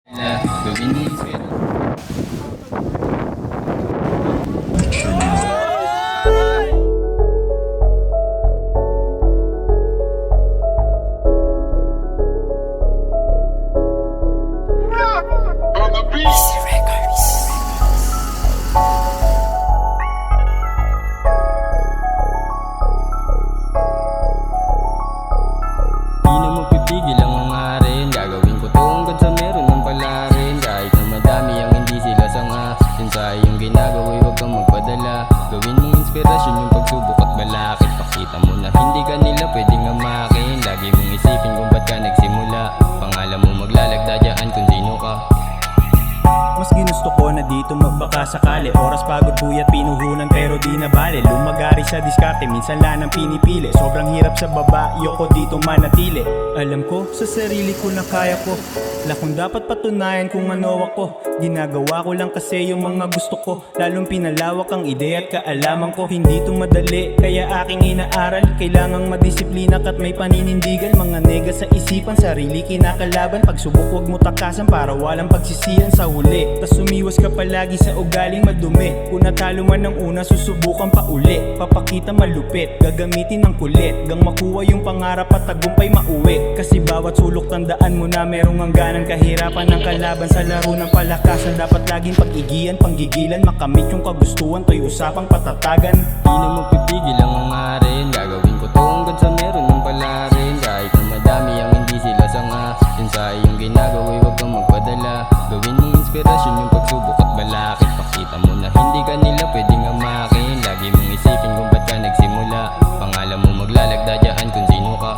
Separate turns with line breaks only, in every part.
Gawin mo yung pera. Di na magpipigil ang hangarin. Gagawin ko to hanggang sa meron ng palarin. Kahit na madami ang hindi sila sanga. Yun sa iyong ginagawa'y huwag kang magpadala. Gawin mong inspirasyon yung pagsubok at balakid. Pakita mo na hindi ka nila pwedeng amakin. Lagi mong isipin kung ba't ka nagsimula. Pangalan mo maglalagda dyan kung sino ka.
Mas ginusto ko na dito magbaka sakali. Oras pagod puyat pinuhunan pero di na bale. Lumagari sa diskarte minsan lang ang pinipili. Sobrang hirap sa baba, yoko dito manatili. Alam ko sa sarili ko na kaya ko. Kung dapat patunayan kung ano ako. Ginagawa ko lang kasi yung mga gusto ko. Lalong pinalawak ang ideya at kaalaman ko. Hindi to madali kaya aking inaaral. Kailangang madisiplina at may paninindigan. Mga nega sa isipan, sarili kinakalaban. Pagsubok wag mo takasan para walang pagsisiyan sa huli. Tas sumiwas ka palagi sa ugaling madumi. Kung natalo man ng una, susubukan pa uli. Papakita malupit, gagamitin ng kulit. Gang makuha yung pangarap at tagumpay mauwi. Kasi bawat sulok tandaan mo na merong hangganan. Kahirapan ng kalaban sa laro ng palakasan. Dapat laging pag-igiyan, panggigilan. Makamit yung kagustuhan, to'y usapang patatagan.
Di na magpipigil ang hangarin. Gagawin ko to hanggang sa meron ng palarin. Kahit na madami ang hindi sila sanga. Yun sa iyong ginagawa'y huwag kang magpadala. Gawin mong inspirasyon yung pagsubok at balakid. Pakita mo na hindi ka nila pwedeng amakin. Lagi mong isipin kung ba't ka nagsimula. Pangalan mo maglalagda dyan kung sino ka.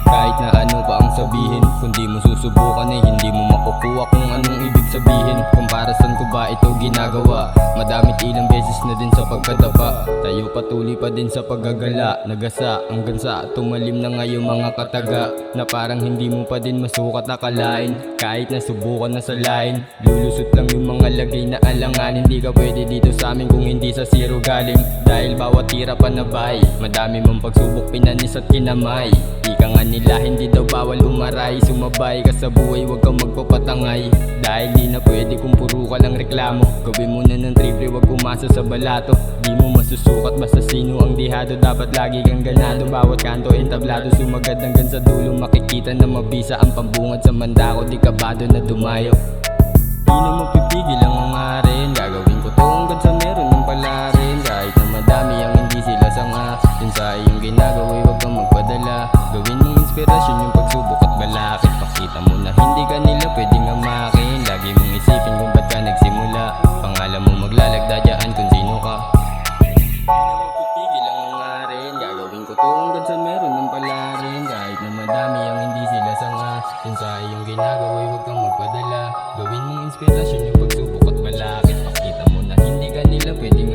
Kahit na ano pa ang sabihin, kung di mo susubukan ay hindi mo makukuha kung anong ibig sabihin. Kung para saan ko ba ito ginagawa? Madamit ilang beses na din sa pagkadapa. Tayo patuloy pa din sa paggagala. Nagasa hanggang sa tumalim na ngayong mga kataga. Na parang hindi mo pa din masukat akalain. Kahit na subukan na sa line, lulusot lang yung mga lagay na alangan. Hindi ka pwede dito sa amin kung hindi sa zero galing. Dahil bawat tira panabay, madami mong pagsubok pinanis at kinamay. Ika nga nila hindi daw bawal umaray. Sumabay ka sa buhay wag kang magpapatangay. Dahil di na pwede kung puro ka lang reklamo. Gawin mo na ng triple wag umasa sa balato. Di mo masusukat basta sino ang dihado. Dapat lagi kang ganado. Bawat kanto entablado. Sumagad hanggang sa dulo. Makikita na mabisa ang pambungad sa mandako. Di kabado na dumayo. Di na magpipigil ang hangarin. Gagawin ko to hanggang sa meron ng palarin. Kahit na madami ang hindi sila sanga. Yun sa iyong ginagawa'y huwag kang magpadala. Gawin mong inspirasyon yung pagsubok at balakid. Pakita mo na hindi ka nila pwedeng amakin. Lagi mong isipin kung ba't ka nagsimula. Pangalan mo maglalagda dyan kung sino ka. Di na magpipigil ang hangarin. Gagawin ko to hanggang sa meron ng palarin. Kahit na madami ang hindi sila sanga. Yun sa iyong ginagawa'y huwag kang magpadala. Gawin mong inspirasyon yung pagsubok at balakid. Pakita mo na hindi ka nila pwedeng